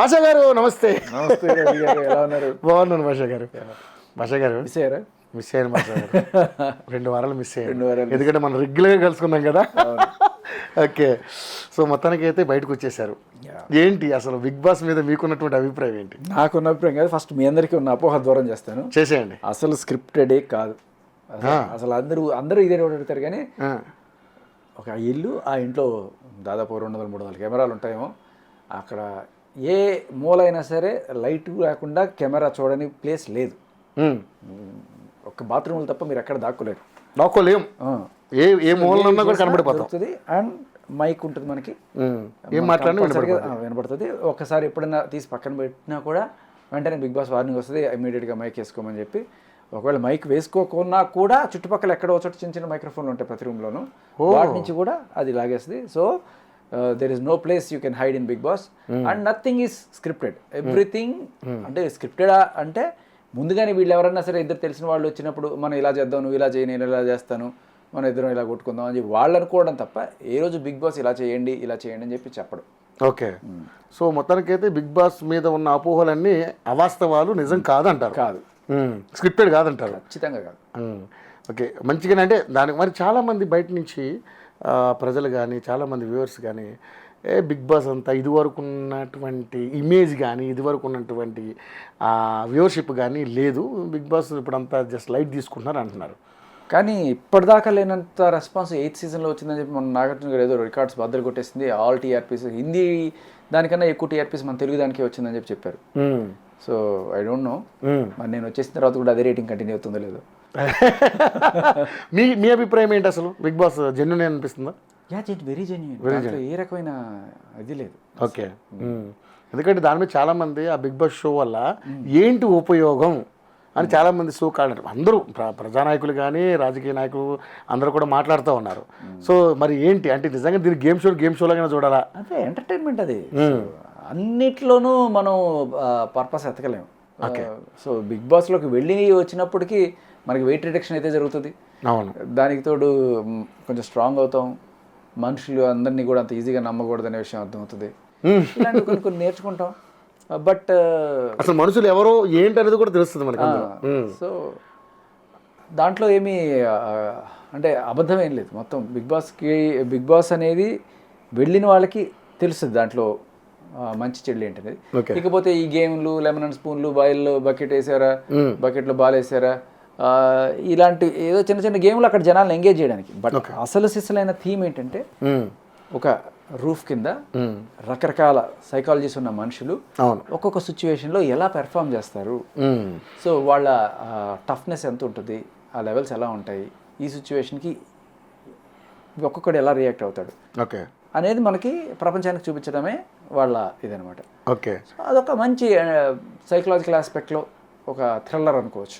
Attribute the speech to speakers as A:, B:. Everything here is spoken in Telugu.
A: భాషా గారు నమస్తే.
B: నమస్తే రవి గారు, ఎలా ఉన్నారు?
A: బాగున్నాను భాషా గారు. భాషా గారు
B: మిస్ అయ్యారా?
A: మిస్ అయ్యాను భాషా గారు. 2 వారాలు మిస్ అయ్యాను.
B: 2 వారాలు
A: ఎందుకంటే మనం రెగ్యులర్గా కలుసుకున్నాం కదా. ఓకే, సో మొత్తానికి అయితే బయటకు వచ్చేసారు. ఏంటి అసలు బిగ్ బాస్ మీద మీకున్నటువంటి అభిప్రాయం ఏంటి?
B: నాకున్న అభిప్రాయం కాదు, ఫస్ట్ మీ అందరికీ ఉన్న అపోహ దూరం చేస్తాను.
A: చేసేయండి.
B: అసలు స్క్రిప్టెడే కాదు. అసలు అందరూ ఇదే అడుగుతారు, కానీ ఒక ఇల్లు, ఆ ఇంట్లో దాదాపు 200-300 కెమెరాలు ఉంటాయేమో. అక్కడ ఏ మూలైనా సరే లైట్ లేకుండా కెమెరా చూడని ప్లేస్ లేదు. ఒక బాత్రూమ్లు తప్ప మీరు ఎక్కడ
A: దాక్కోలేం. ఏ మూలన్నా కూడా కనబడిపోతుంది.
B: అండ్ మైక్ ఉంటుంది మనకి,
A: ఏం మాట్లాడినా
B: వినపడుతుంది. ఒకసారి ఎప్పుడైనా తీసి పక్కన పెట్టినా కూడా వెంటనే బిగ్ బాస్ వార్నింగ్ వస్తుంది, ఇమీడియట్గా మైక్ వేసుకోమని చెప్పి. ఒకవేళ మైక్ వేసుకోకున్నా కూడా చుట్టుపక్కల ఎక్కడో చోట చిన్న చిన్న మైక్రోఫోన్లు ఉంటాయి ప్రతి రూమ్లోనూ, వాటి నుంచి కూడా అది లాగేస్తుంది. So there is no place you can hide in Bigg Boss. And nothing is scripted, everything. అంటే స్క్రిప్టెడా అంటే ముందుగానే వీళ్ళు ఎవరన్నా సరే ఇద్దరు తెలిసిన వాళ్ళు వచ్చినప్పుడు మనం ఇలా చేద్దాం, నువ్వు ఇలా చేయి, నేను ఇలా చేస్తాను, మనం ఇద్దరం ఇలా కొట్టుకుందాం అని చెప్పి వాళ్ళు అనుకోవడం తప్ప ఏ రోజు బిగ్ బాస్ ఇలా చేయండి అని చెప్పి చెప్పడం.
A: ఓకే, సో మొత్తానికైతే బిగ్ బాస్ మీద ఉన్న అపోహలన్నీ అవాస్తవాలు, నిజం కాదంటారు.
B: కాదు,
A: స్క్రిప్టెడ్ కాదంటారు.
B: ఖచ్చితంగా కాదు.
A: ఓకే, మంచిగానే. అంటే దానికి మరి చాలామంది బయట నుంచి ప్రజలు కానీ చాలామంది వ్యూవర్స్ కానీ బిగ్ బాస్ అంతా ఇదివరకు ఉన్నటువంటి ఇమేజ్ కానీ ఇదివరకు ఉన్నటువంటి వ్యూవర్షిప్ కానీ లేదు, బిగ్ బాస్ ఇప్పుడు అంతా జస్ట్ లైట్ తీసుకుంటున్నారు అంటున్నారు.
B: కానీ ఇప్పటిదాకా లేనంత రెస్పాన్స్ 8th సీజన్లో వచ్చిందని చెప్పి మన నాగార్జున గారు ఏదో రికార్డ్స్ బద్దలు కొట్టేసింది. ఆల్ టీఆర్పీస్, హిందీ దానికన్నా ఎక్కువ టీఆర్పీస్ మన తెలుగు దానికే వచ్చిందని చెప్పి చెప్పారు. సో ఐ డోంట్ నో, మరి నేను వచ్చేసిన తర్వాత కూడా అదే రేటింగ్ కంటిన్యూ అవుతుందో లేదో.
A: మీ అభిప్రాయం ఏంటి? అసలు బిగ్ బాస్ జెన్యూన్ అనిపిస్తుందా?
B: వెరీ జెన్యూన్, ఏ రకమైన ఇది లేదు.
A: ఓకే, ఎందుకంటే దాని మీద చాలామంది ఆ బిగ్ బాస్ షో వల్ల ఏంటి ఉపయోగం అని చాలామంది షో కాదు అందరూ ప్రజానాయకులు కానీ రాజకీయ నాయకులు అందరూ కూడా మాట్లాడుతూ ఉన్నారు. సో మరి ఏంటి అంటే నిజంగా దీన్ని గేమ్ షో లాగానే చూడాలా?
B: అంటే ఎంటర్టైన్మెంట్ అది. అన్నిట్లోనూ మనం పర్పస్ ఎతకలేము. సో బిగ్ బాస్లోకి వెళ్ళి వచ్చినప్పటికీ మనకి వెయిట్ రిడక్షన్ అయితే జరుగుతుంది.
A: అవును,
B: దానికి తోడు కొంచెం స్ట్రాంగ్ అవుతాం. మనుషులు అందరినీ కూడా అంత ఈజీగా నమ్మకూడదు అనే విషయం అర్థమవుతుంది. ఇలాంటి కొన్ని నేర్చుకుంటాం. బట్
A: అసలు మనుషులు ఎవరో ఏంటి అనేది కూడా తెలుస్తుంది మనకి.
B: సో దాంట్లో ఏమీ అంటే అబద్ధం ఏం లేదు. మొత్తం బిగ్ బాస్ అనేది వెళ్ళిన వాళ్ళకి తెలుస్తుంది దాంట్లో మంచి చెడు ఏంటనేది. ఇకపోతే ఈ గేమ్లు, లెమన్ అండ్ స్పూన్లు, బాయిల్లో బకెట్ వేసారా, బకెట్లో బాల్ వేసారా, ఇలాంటి ఏదో చిన్న చిన్న గేమ్లు అక్కడ జనాలను ఎంగేజ్ చేయడానికి. బట్ అసలు సిసలైన థీమ్ ఏంటంటే ఒక రూఫ్ కింద రకరకాల సైకాలజీస్ ఉన్న మనుషులు ఒక్కొక్క సిచ్యువేషన్లో ఎలా పెర్ఫామ్ చేస్తారు, సో వాళ్ళ టఫ్నెస్ ఎంత ఉంటుంది, ఆ లెవెల్స్ ఎలా ఉంటాయి, ఈ సిచ్యువేషన్కి ఒక్కొక్కడు ఎలా రియాక్ట్ అవుతాడు అనేది మనకి ప్రపంచానికి చూపించడమే వాళ్ళ ఇదనమాట.
A: ఓకే,
B: అదొక మంచి సైకలాజికల్ ఆస్పెక్ట్లో ఒక థ్రిల్లర్ అనుకోవచ్చు.